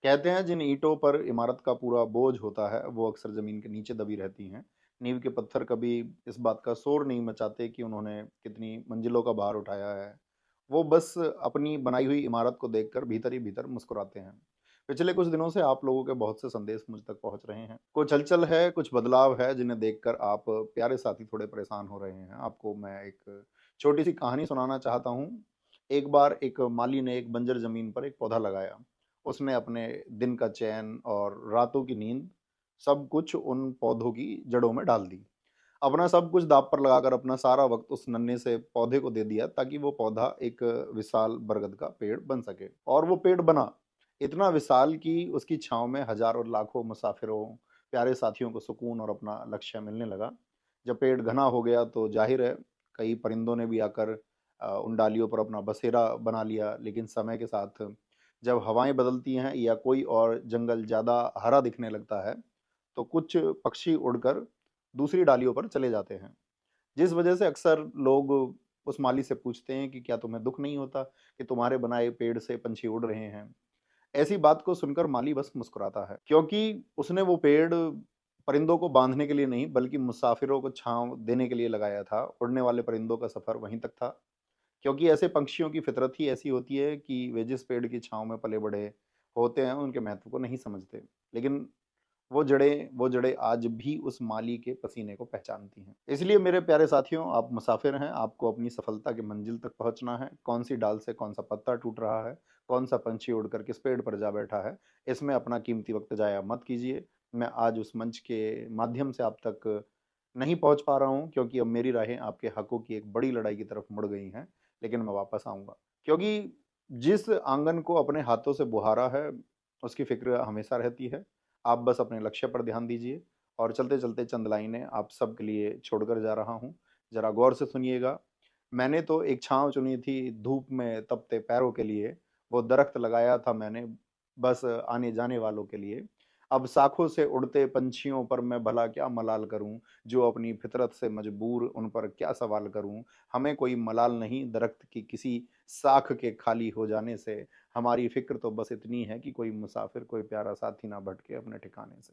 कहते हैं जिन ईंटों पर इमारत का पूरा बोझ होता है वो अक्सर जमीन के नीचे दबी रहती हैं। नींव के पत्थर कभी इस बात का शोर नहीं मचाते कि उन्होंने कितनी मंजिलों का भार उठाया है। वो बस अपनी बनाई हुई इमारत को देखकर भीतर ही भीतर मुस्कुराते हैं। पिछले कुछ दिनों से आप लोगों के बहुत से संदेश मुझ तक पहुंच रहे हैं। कुछ हलचल है, कुछ बदलाव है जिन्हें देखकर आप प्यारे साथी थोड़े परेशान हो रहे हैं। आपको मैं एक छोटी सी कहानी सुनाना चाहता हूँ। एक बार एक माली ने एक बंजर जमीन पर एक पौधा लगाया। उसने अपने दिन का चैन और रातों की नींद सब कुछ उन पौधों की जड़ों में डाल दी। अपना सब कुछ दांव पर लगाकर अपना सारा वक्त उस नन्हे से पौधे को दे दिया ताकि वो पौधा एक विशाल बरगद का पेड़ बन सके। और वो पेड़ बना इतना विशाल कि उसकी छांव में हजारों लाखों मुसाफिरों, प्यारे साथियों को सुकून और अपना लक्ष्य मिलने लगा। जब पेड़ घना हो गया तो जाहिर है कई परिंदों ने भी आकर उन डालियों पर अपना बसेरा बना लिया। लेकिन समय के साथ जब हवाएं बदलती हैं या कोई और जंगल ज़्यादा हरा दिखने लगता है, तो कुछ पक्षी उड़कर दूसरी डालियों पर चले जाते हैं। जिस वजह से अक्सर लोग उस माली से पूछते हैं कि क्या तुम्हें दुख नहीं होता कि तुम्हारे बनाए पेड़ से पंछी उड़ रहे हैं? ऐसी बात को सुनकर माली बस मुस्कुराता है, क्योंकि उसने वो पेड़ परिंदों को बांधने के लिए नहीं बल्कि मुसाफिरों को छांव देने के लिए लगाया था। उड़ने वाले परिंदों का सफर वहीं तक था, क्योंकि ऐसे पक्षियों की फितरत ही ऐसी होती है कि वे जिस पेड़ की छांव में पले बड़े होते हैं उनके महत्व को नहीं समझते। लेकिन वो जड़ें आज भी उस माली के पसीने को पहचानती हैं। इसलिए मेरे प्यारे साथियों, आप मुसाफिर हैं, आपको अपनी सफलता की मंजिल तक पहुंचना है। कौन सी डाल से कौन सा पत्ता टूट रहा है, कौन सा पंछी उड़कर किस पेड़ पर जा बैठा है, इसमें अपना कीमती वक्त जाया मत कीजिए। मैं आज उस मंच के माध्यम से आप तक नहीं पहुंच पा रहा हूं, क्योंकि अब मेरी राहें आपके हकों की एक बड़ी लड़ाई की तरफ मुड़ गई हैं। लेकिन मैं वापस आऊंगा, क्योंकि जिस आंगन को अपने हाथों से बुहारा है उसकी फिक्र हमेशा रहती है। आप बस अपने लक्ष्य पर ध्यान दीजिए। और चलते चलते चंद लाइनें आप सबके लिए छोड़कर जा रहा हूँ, जरा गौर से सुनिएगा। मैंने तो एक छांव चुनी थी धूप में तपते पैरों के लिए, वो दरख्त लगाया था मैंने बस आने जाने वालों के लिए। अब शाखों से उड़ते पंछियों पर मैं भला क्या मलाल करूं, जो अपनी फितरत से मजबूर उन पर क्या सवाल करूं। हमें कोई मलाल नहीं दरख्त की किसी शाख के खाली हो जाने से। हमारी फिक्र तो बस इतनी है कि कोई मुसाफिर, कोई प्यारा साथी ना भटके अपने ठिकाने से।